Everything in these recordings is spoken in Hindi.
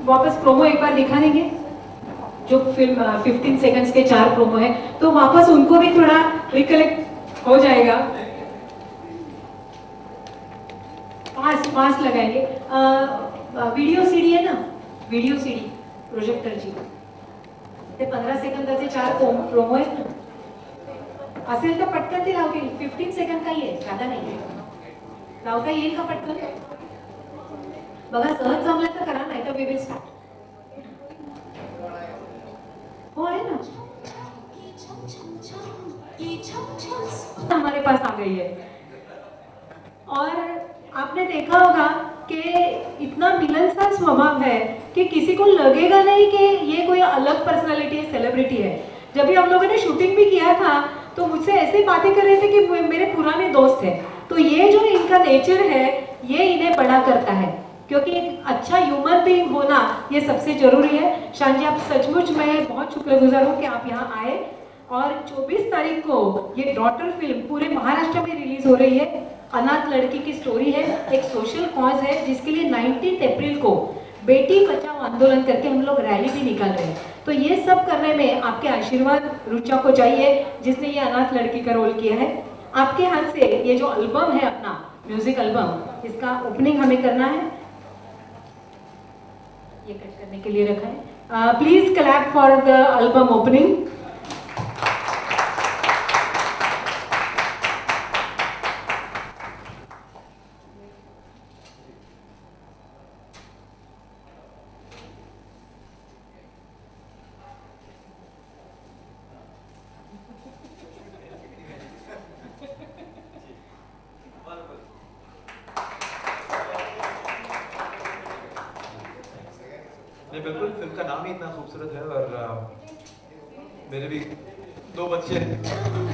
वापस प्रोमो एक बार दिखा देंगे, जो फिल्म 15 सेकंड्स के 4 प्रोमो है, तो वापस उनको भी थोड़ा रिकलेक्ट हो जाएगा। फास्ट लगाएंगे। वीडियो सीडी है ना, वीडियो सीडी प्रोजेक्टरची ते 15 सेकंदाचे 4 प्रोमो आहेत ना, असेल तर पटकन ते लावतील। 15 सेकंड काही आहे, ज्यादा नाही आहे, लावता येईल का पटकन? बघा सहज जमलं तर करा, नाही तर वी विल स्टार्ट। हो है ना, हमारे पास आ गई है। और आपने देखा होगा कि इतना मिलनसार स्वभाव है कि किसी को लगेगा नहीं कि ये कोई अलग पर्सनालिटी है, सेलिब्रिटी है। जब भी हम लोगों ने शूटिंग भी किया था तो मुझसे ऐसी बातें कर रहे थे कि मेरे पुराने दोस्त हैं। तो ये जो इनका नेचर है ये इन्हें बड़ा करता है, क्योंकि एक अच्छा ह्यूमर भी होना ये सबसे जरूरी है। शान जी, आप सचमुच मैं बहुत शुक्रगुजार हूँ कि आप यहाँ आए। और 24 तारीख को ये डॉटर फिल्म पूरे महाराष्ट्र में रिलीज हो रही है। अनाथ लड़की की स्टोरी है, एक सोशल कॉज है, जिसके लिए 19 अप्रैल को बेटी बचाओ आंदोलन करके हम लोग रैली भी निकाल रहे हैं। तो ये सब करने में आपके आशीर्वाद रुचा को चाहिए, जिसने ये अनाथ लड़की का रोल किया है। आपके हाथ से ये जो एल्बम है अपना म्यूजिक एल्बम, इसका ओपनिंग हमें करना है। ये कट करने के लिए रखा है। Please clap for the album opening. नहीं बिल्कुल, फिल्म का नाम ही इतना खूबसूरत है। और मेरे भी 2 बच्चे,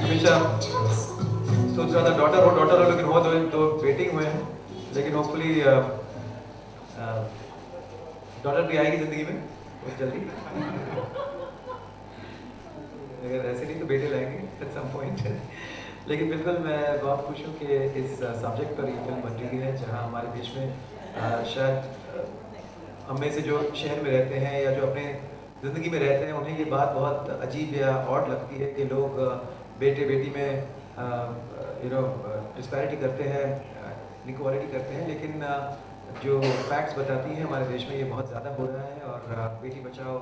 हमेशा सोच रहा था डॉटर हो, लेकिन वो दो बेटे हुए हैं। लेकिन होपफुली डॉटर भी आएगी जिंदगी में बहुत जल्दी। अगर ऐसे नहीं तो बेटे लाएंगे एट सम पॉइंट। लेकिन बिल्कुल मैं बहुत खुश हूँ कि इस सब्जेक्ट पर ये फिल्म बन रही है, जहाँ हमारे देश में शायद हम में से जो शहर में रहते हैं या जो अपने ज़िंदगी में रहते हैं, उन्हें ये बात बहुत अजीब या ऑड लगती है कि लोग बेटे बेटी में डिस्पैरिटी करते हैं, इनइक्वालिटी करते हैं। लेकिन जो फैक्ट्स बताती हैं हमारे देश में ये बहुत ज़्यादा हो रहा है। और बेटी बचाओ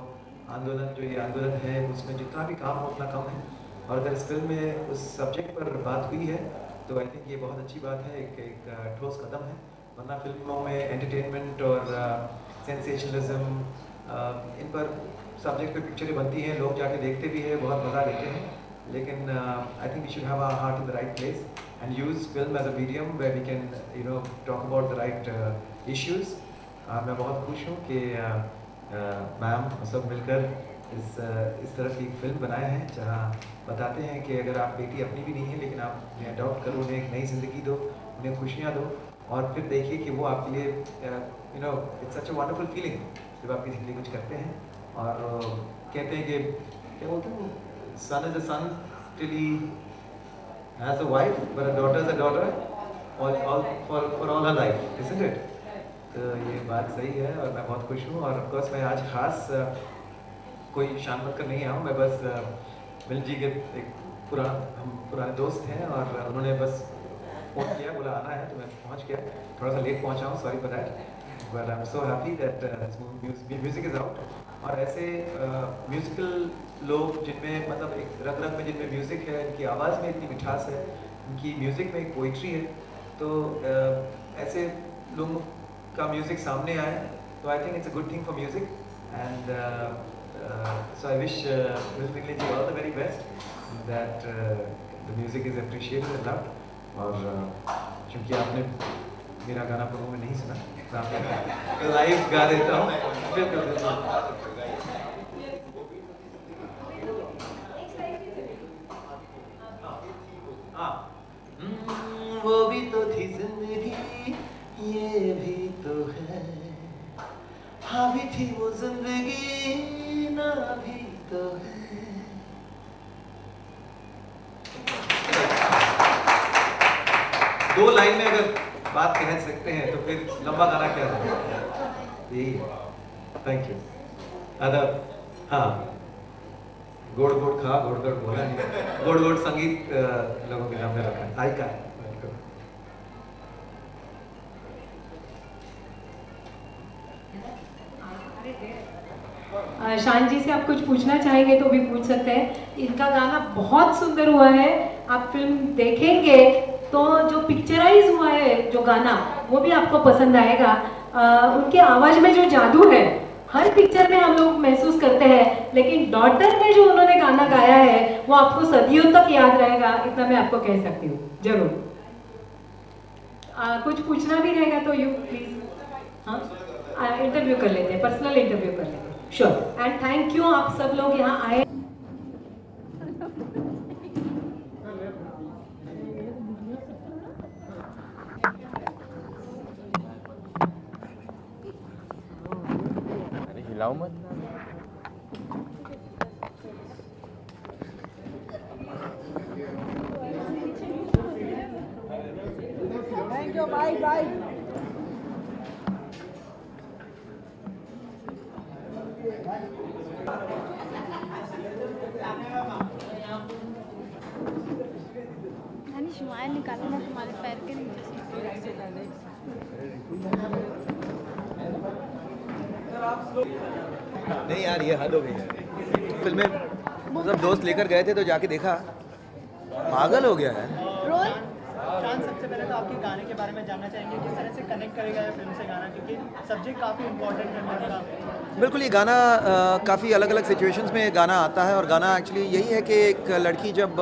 आंदोलन, जो ये आंदोलन है, उसमें जितना भी काम हो उतना कम है। और अगर इस फिल्म में उस सब्जेक्ट पर बात हुई है तो आई थिंक ये बहुत अच्छी बात है, एक ठोस कदम है। वरना फिल्मों में एंटरटेनमेंट और सेंसेशनलिज्म, इन पर सब्जेक्ट पे पिक्चरें बनती हैं, लोग जाके देखते भी हैं, बहुत मज़ा लेते हैं। लेकिन I think we should have our heart in the right place and use film as a medium where we can talk about the right issues. मैं बहुत खुश हूँ कि मैम सब मिलकर इस तरह की फिल्म बनाए हैं, जहाँ बताते हैं कि अगर आप बेटी अपनी भी नहीं है लेकिन आप उन्हें अडॉप्ट करो, उन्हें एक नई ज़िंदगी दो, उन्हें खुशियाँ दो, और फिर देखिए कि वो आपके लिए it's such a wonderful feeling जब आप किसी के लिए कुछ करते हैं। और कहते हैं कि क्या बोलते हैं, son is a son till he has a wife, but a daughter is a daughter for all her life, isn't it? तो ये बात सही है और मैं बहुत खुश हूँ। और ऑफकोर्स मैं आज खास कोई शान बनकर नहीं आया हूँ, मैं बस मिल जी के एक हम पुराने दोस्त हैं और उन्होंने बस फ़ोन किया, बोला आना है, तो मैं पहुंच गया। थोड़ा सा लेट पहुंचा हूँ, sorry for that, but I am so happy that music is out. और ऐसे म्यूजिकल लोग जिनमें मतलब एक रग रग में जिनमें म्यूजिक है, इनकी आवाज़ में इतनी मिठास है, इनकी म्यूजिक में एक पोइट्री है, तो ऐसे लोगों का म्यूजिक सामने आए तो I think it's a good thing for music. And so I wish music ji all the very best, that the music is appreciated and loved. और क्योंकि आपने मेरा गाना प्रोमो में नहीं सुना, तो लाइव गा देता हूँ। वो भी तो थी जिंदगी, ये भी तो है, हाँ भी थी वो जिंदगी, ना भी तो है। दो लाइन में अगर बात कह सकते हैं तो फिर लंबा गाना क्या है? यही है। Thank you. अदब, हाँ, गोड़ गोड़ खा, गोड़ गोड़ बोला नहीं, गोड़ गोड़ संगीत लोगों के नाम पे रखा है, आइका है। शान जी से आप कुछ पूछना चाहेंगे तो भी पूछ सकते हैं। इनका गाना बहुत सुंदर हुआ है, आप फिल्म देखेंगे तो जो पिक्चराइज हुआ है जो गाना वो भी आपको पसंद आएगा। उनके आवाज में जो जादू है हर पिक्चर में हम लोग महसूस करते हैं, लेकिन डॉटर में जो उन्होंने गाना गाया है वो आपको सदियों तक याद रहेगा, इतना मैं आपको कह सकती हूँ। जरूर कुछ पूछना भी रहेगा तो यू प्लीज, हाँ इंटरव्यू कर लेते हैं, पर्सनल इंटरव्यू कर लेते हैं। श्योर एंड थैंक यू आप सब लोग यहाँ आए। हिलाओ मत। Thank you, bye bye. Shumail निकालो ना तुम्हारे पैर के नीचे से। नहीं यार ये हद हो गई है। फिल्म में सब दोस्त लेकर गए थे तो जाके देखा, पागल हो गया है। रोल शान, सबसे पहले तो आपके गाने के बारे में जानना चाहेंगे, किस तरह से कनेक्ट करेगा ये फिल्म से गाना, क्योंकि सब्जेक्ट काफ़ी इम्पोर्टेंट है उनका। बिल्कुल, ये गाना काफ़ी अलग अलग सिचुएशंस में गाना आता है, और गाना एक्चुअली यही है कि एक लड़की जब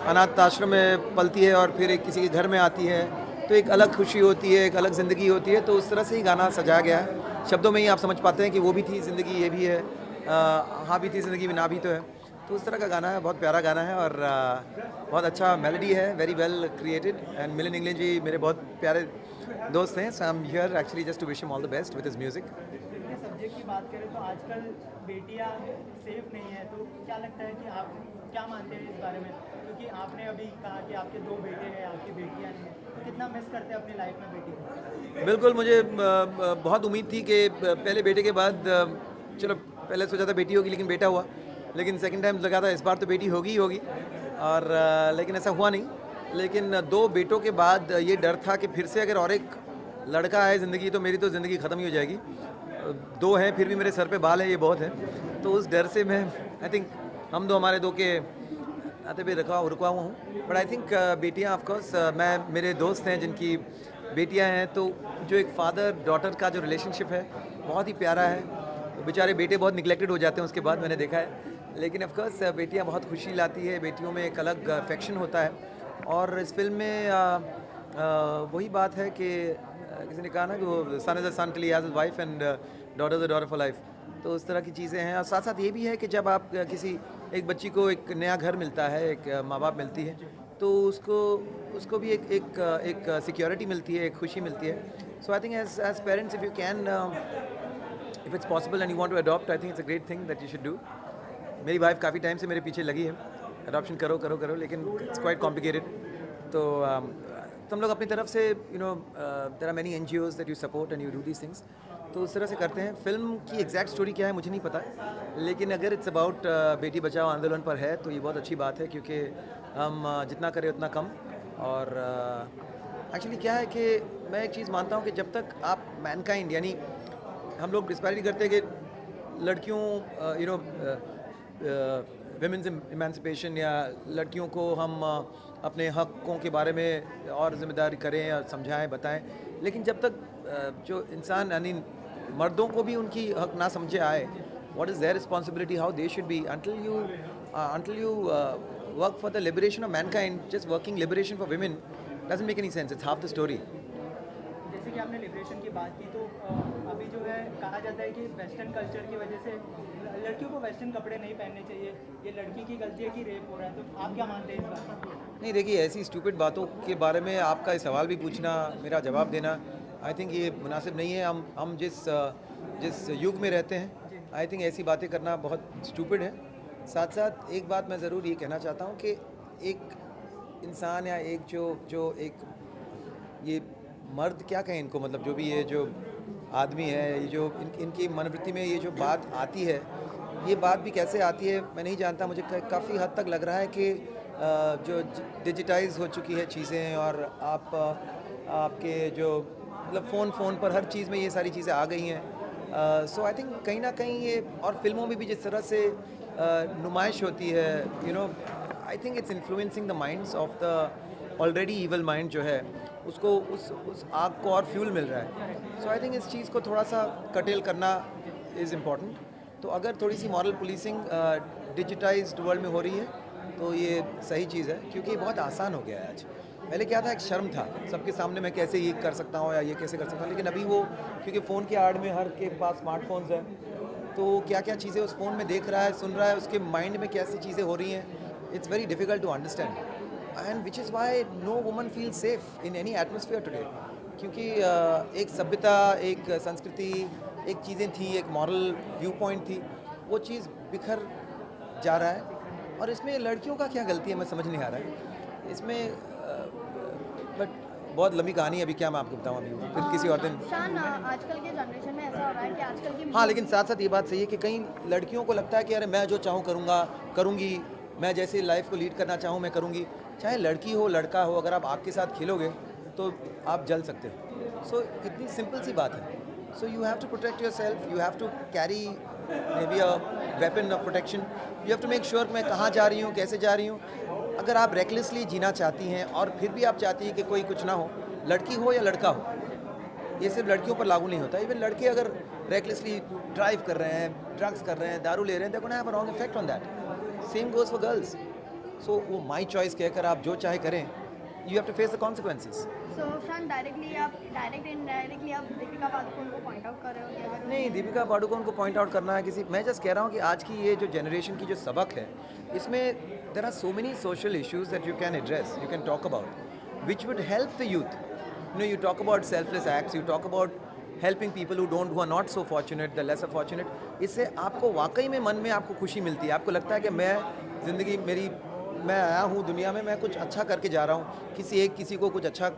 अनाथ आश्रम में पलती है और फिर एक किसी के घर में आती है तो एक अलग खुशी होती है, एक अलग ज़िंदगी होती है। तो उस तरह से ही गाना सजाया गया है। शब्दों में ही आप समझ पाते हैं कि वो भी थी ज़िंदगी, ये भी है, हाँ भी थी ज़िंदगी में, ना भी तो है। तो उस तरह का गाना है, बहुत प्यारा गाना है और बहुत अच्छा मेलोडी है, very well created. And Milan England ji मेरे बहुत प्यारे दोस्त हैं, so I am here actually just to wish him all the best with his music. Subject की बात करें तो आजकल बेटियां सेफ नहीं है, तो क्या लगता है कि आप क्या मानते हैं इस बारे में, क्योंकि आपने अभी कहा कि आपके 2 बेटे हैं, आपकी बेटियां नहीं हैं, तो कितना मिस करते हैं अपनी लाइफ में बेटी को? बिल्कुल, मुझे बहुत उम्मीद थी कि पहले बेटे के बाद, चलो पहले सोचा था बेटी होगी लेकिन बेटा हुआ, लेकिन सेकंड टाइम लगा था इस बार तो बेटी होगी ही होगी, और लेकिन ऐसा हुआ नहीं। लेकिन 2 बेटों के बाद ये डर था कि फिर से अगर और एक लड़का है ज़िंदगी तो मेरी तो ज़िंदगी ख़त्म ही हो जाएगी। 2 हैं फिर भी मेरे सर पे बाल है, ये बहुत है। तो उस डर से मैं आई थिंक हम 2 हमारे 2 के आते पे रुका हुआ हूँ। बट आई थिंक बेटियाँ ऑफकोर्स, मैं मेरे दोस्त हैं जिनकी बेटियाँ हैं, तो जो एक फादर डॉटर का जो रिलेशनशिप है बहुत ही प्यारा है। बेचारे बेटे बहुत निगलेक्टेड हो जाते हैं उसके बाद, मैंने देखा है, लेकिन ऑफकोर्स बेटियाँ बहुत खुशी लाती है, बेटियों में एक अलग अफेक्शन होता है। और इस फिल्म में वही बात है कि किसी ने कहा ना कि वो son is a son till he has his wife and daughter is a daughter for life. तो उस तरह की चीज़ें हैं। और साथ साथ ये भी है कि जब आप किसी एक बच्ची को एक नया घर मिलता है, एक माँ बाप मिलती है, तो उसको भी एक सिक्योरिटी मिलती है, एक खुशी मिलती है। So I think as parents if you can, if it's possible and you want to adopt, I think it's a great thing that you should do. मेरी वाइफ काफ़ी टाइम से मेरे पीछे लगी है, अडॉप्शन करो करो करो, लेकिन इट्स क्वाइट कॉम्प्लिकेटेड। तो तुम लोग अपनी तरफ से there are many NGOs that you support and you do these things, तो उस तरह से करते हैं। फिल्म की एग्जैक्ट स्टोरी क्या है मुझे नहीं पता, लेकिन अगर इट्स अबाउट बेटी बचाओ आंदोलन पर है तो ये बहुत अच्छी बात है, क्योंकि हम जितना करें उतना कम। और एक्चुअली क्या है कि मैं एक चीज़ मानता हूँ कि जब तक आप मैनकाइंड, यानी हम लोग डिस्पैरिटी करते हैं कि लड़कियों विमेंस इमेंसिपेशन या लड़कियों को हम अपने हक़ों के बारे में और ज़िम्मेदारी करें और समझाएं बताएं, लेकिन जब तक जो इंसान यानी मर्दों को भी उनकी हक़ ना समझे आए, what is their responsibility, how they should be, until you work for the liberation of mankind, just working liberation for women doesn't make any sense. It's half the story. जैसे कि आपने लिबरेशन की बात की, तो अभी जो है कहा जाता है कि वेस्टर्न कल्चर की वजह से लड़कियों को वेस्टर्न कपड़े नहीं पहनने चाहिए, ये लड़की की गलती है कि रेप हो रहा है, तो आप क्या मानते हैं इस बात पर? नहीं, देखिए, ऐसी स्टूपिड बातों के बारे में आपका सवाल भी पूछना, मेरा जवाब देना, आई थिंक ये मुनासिब नहीं है। हम जिस युग में रहते हैं, आई थिंक ऐसी बातें करना बहुत स्टूपिड है। साथ साथ एक बात मैं ज़रूर ये कहना चाहता हूँ कि एक इंसान या एक जो एक ये मर्द क्या कहें इनको, मतलब जो भी ये जो आदमी है, ये जो इनकी मनोवृत्ति में ये जो बात आती है, ये बात भी कैसे आती है मैं नहीं जानता। मुझे काफ़ी हद तक लग रहा है कि जो डिजिटाइज हो चुकी है चीज़ें, और आपके जो मतलब फ़ोन पर हर चीज़ में ये सारी चीज़ें आ गई हैं। सो आई थिंक कहीं ना कहीं ये, और फिल्मों में भी जिस तरह से नुमाइश होती है, आई think it's influencing the minds of the already evil mind जो है, उसको उस आग को और फ्यूल मिल रहा है। सो आई थिंक इस चीज़ को थोड़ा सा कटेल करना इज़ इम्पॉर्टेंट। तो अगर थोड़ी सी मॉरल पुलिसिंग डिजिटाइज्ड वर्ल्ड में हो रही है तो ये सही चीज़ है, क्योंकि ये बहुत आसान हो गया है आज। पहले क्या था, एक शर्म था सबके सामने, मैं कैसे ये कर सकता हूँ या ये कैसे कर सकता हूँ, लेकिन अभी वो क्योंकि फ़ोन के आड़ में हर के पास स्मार्टफोन्स हैं, तो क्या क्या चीज़ें उस फ़ोन में देख रहा है, सुन रहा है, उसके माइंड में कैसी चीज़ें हो रही हैं, it's very difficult to understand. And which is why no woman feel safe in any atmosphere today, क्योंकि एक सभ्यता, एक संस्कृति, एक चीज़ें थी, एक मॉरल व्यू पॉइंट थी, वो चीज़ बिखर जा रहा है। और इसमें लड़कियों का क्या गलती है, मैं समझ नहीं आ रहा है इसमें। बट बहुत लंबी कहानी है, अभी क्या मैं आपको बताऊं, अभी फिर किसी और दिन। शान, आजकल के जनरेशन में ऐसा हो रहा है कि आजकल की हाँ, लेकिन साथ साथ ये बात सही है कि कई लड़कियों को लगता है कि अरे मैं जो चाहूँ करूँगी, मैं जैसे लाइफ को लीड करना चाहूँ मैं करूँगी। चाहे लड़की हो लड़का हो, अगर आप आग के साथ खेलोगे तो आप जल सकते हो। सो इतनी सिंपल सी बात है। So you have to protect yourself, you have to carry maybe a weapon of protection, you have to make sure मैं कहाँ जा रही हूँ, कैसे जा रही हूँ। अगर आप रेकलेसली जीना चाहती हैं और फिर भी आप चाहती हैं कि कोई कुछ ना हो, लड़की हो या लड़का हो, ये सिर्फ लड़कियों पर लागू नहीं होता। इवन लड़के अगर रेकलेसली ड्राइव कर रहे हैं, ड्रग्स कर रहे हैं, दारू ले रहे हैं, देखो ना, have a wrong effect on that. Same goes for girls. So वो माई चॉइस कहकर आप जो चाहे करें, you have to face the consequences. So Shaan, direct indirectly आप दीपिका पादुकोण को पॉइंट आउट कर रहे हो कि अगर नहीं, दीपिका पादुकोण को पॉइंट आउट करना है किसी, मैं जस्ट कह रहा हूँ कि आज की ये जो जनरेशन की जो सबक है, इसमें there are so many social issues that you can address, you can talk about, which would help the youth. You talk about selfless acts, you talk about helping people who are not so fortunate, the lesser fortunate. इससे आपको वाकई में मन में आपको खुशी मिलती है, आपको लगता है कि मैं ज़िंदगी मेरी, मैं आया हूँ दुनिया में, मैं कुछ अच्छा करके जा रहा हूँ, किसी को कुछ अच्छा,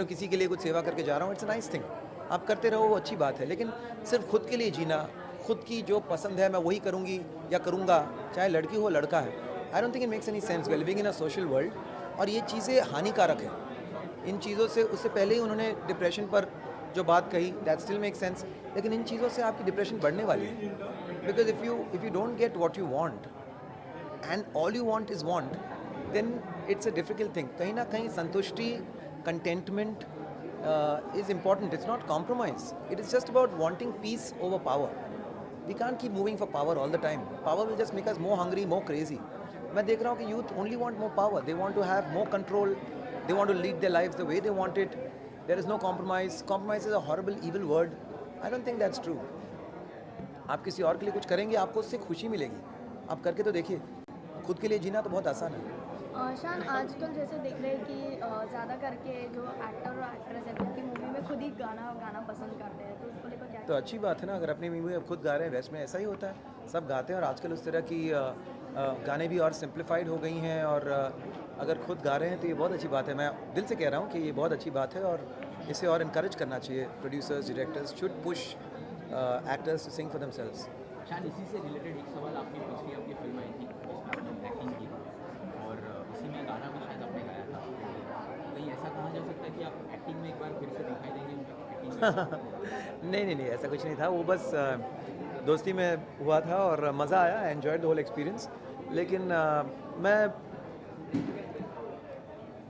किसी के लिए कुछ सेवा करके जा रहा हूँ। इट्स अ नाइस थिंग, आप करते रहो, वो अच्छी बात है। लेकिन सिर्फ खुद के लिए जीना, खुद की जो पसंद है मैं वही करूँगी या करूँगा, चाहे लड़की हो लड़का है, I don't think it makes any sense. We living in a social world, और ये चीज़ें हानिकारक है। इन चीज़ों से, उससे पहले ही उन्होंने डिप्रेशन पर जो बात कही, दैट स्टिल मेक सेंस, लेकिन इन चीज़ों से आपकी डिप्रेशन बढ़ने वाली है। Because if you don't get what you want and all you want is want, then it's a difficult thing. कहीं ना कहीं संतुष्टि, contentment is important. It's not compromise. It is just about wanting peace over power. We can't keep moving for power all the time. Power will just make us more hungry, more crazy. मैं देख रहा हूँ कि youth only want more power. They want to have more control. They want to lead their lives the way they want it. There is no compromise. Compromise is a horrible, evil word. I don't think that's true. आप किसी और के लिए कुछ करेंगे, आपको उससे खुशी मिलेगी। आप करके तो देखिए, खुद के लिए जीना तो बहुत आसान है। शान, आजकल जैसे देख रहे हैं कि ज़्यादा करके जो एक्टर और एक्ट्रेस है उनकी मूवी में खुद ही गाना पसंद करते हैं, तो उसको लेकर क्या? तो अच्छी बात है ना, अगर अपनी मूवी में खुद गा रहे हैं, वेस्ट में ऐसा ही होता है, सब गाते हैं। और आजकल उस तरह की गाने भी और सिंप्लीफाइड हो गई हैं, और अगर खुद गा रहे हैं तो ये बहुत अच्छी बात है। मैं दिल से कह रहा हूँ कि ये बहुत अच्छी बात है, और इसे और इनकरेज करना चाहिए। Producers, directors should push actors to sing for themselves. शायद इसी से रिलेटेड एक सवाल, आपकी पिछली अपनी फिल्म आई थी जिसमें आपने एक्टिंग की और उसी में गाना भी शायद आपने गाया था, कहीं ऐसा कहा जा सकता है कि आप एक्टिंग में एक बार फिर से दिखाई देंगे एक्टिंग? नहीं, ऐसा कुछ नहीं था। वो बस दोस्ती में हुआ था और मज़ा आया, एन्जॉयड द होल एक्सपीरियंस। लेकिन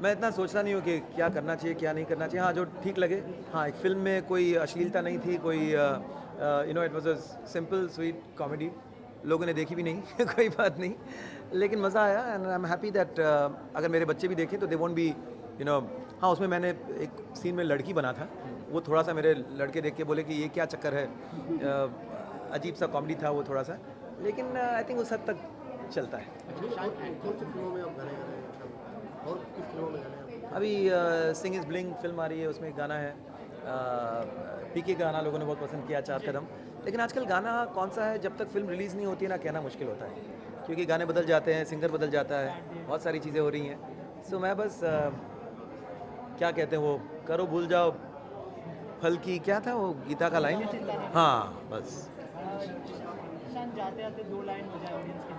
मैं इतना सोचता नहीं हूँ कि क्या करना चाहिए क्या नहीं करना चाहिए। हाँ, जो ठीक लगे। हाँ, एक फ़िल्म में कोई अश्लीलता नहीं थी, कोई it was a simple sweet comedy, लोगों ने देखी भी नहीं कोई बात नहीं, लेकिन मज़ा आया। And I am happy that अगर मेरे बच्चे भी देखें तो दे वोंट बी हाँ, उसमें मैंने एक सीन में लड़की बना था, वो थोड़ा सा मेरे लड़के देख के बोले कि ये क्या चक्कर है, अजीब सा कॉमेडी था वो थोड़ा सा, लेकिन आई थिंक उस हद तक चलता है। अभी सिंग इज़ ब्लिंग फिल्म आ रही है, उसमें एक गाना है, पीके का गाना लोगों ने बहुत पसंद किया, 4 कदम। लेकिन आजकल गाना कौन सा है, जब तक फिल्म रिलीज़ नहीं होती है ना, कहना मुश्किल होता है, क्योंकि गाने बदल जाते हैं, सिंगर बदल जाता है, बहुत सारी चीज़ें हो रही हैं। सो मैं बस क्या कहते हैं वो, करो भूल जाओ फल की क्या था वो गीता का लाइन? हाँ बस। शान जाते आते 2 लाइन हो जाए ऑडियंस के।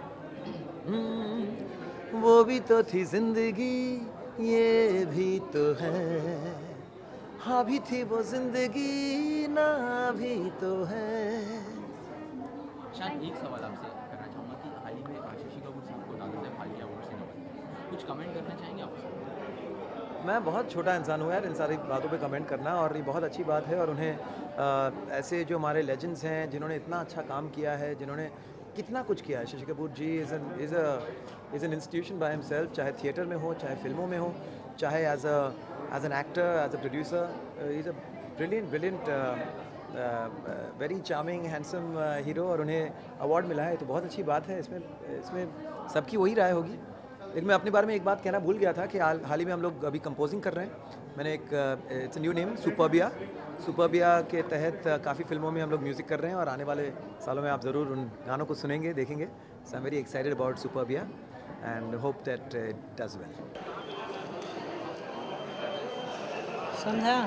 वो भी तो थी जिंदगी, ये भी तो है, हाँ भी थी वो जिंदगी, ना भी तो है। शान एक सवाल आपसे करना चाहूँगा कि हाल ही में शशि कपूर साहब को दादा साहब फाल्के अवार्ड से नवाजा, कुछ कमेंट करना चाहेंगे आप? मैं बहुत छोटा इंसान हूँ यार इन सारी बातों पे कमेंट करना, और ये बहुत अच्छी बात है। और उन्हें ऐसे जो हमारे लेजेंड्स हैं जिन्होंने इतना अच्छा काम किया है, जिन्होंने कितना कुछ किया है। Shashi Kapoor ji is an institution by himself, चाहे थिएटर में हो, चाहे फिल्मों में हो, चाहे as an actor, as a producer. Is a brilliant very charming handsome hero, और उन्हें अवार्ड मिला है तो बहुत अच्छी बात है। इसमें सबकी वही राय होगी। लेकिन मैं अपने बारे में एक बात कहना भूल गया था कि हाल ही में हम लोग अभी कंपोजिंग कर रहे हैं। मैंने एक इट्स न्यू नेम, सुपरबिया के तहत काफ़ी फिल्मों में हम लोग म्यूज़िक कर रहे हैं, और आने वाले सालों में आप ज़रूर उन गानों को सुनेंगे, देखेंगे। So I am very excited about Superbia and hope that it does well. Sandhya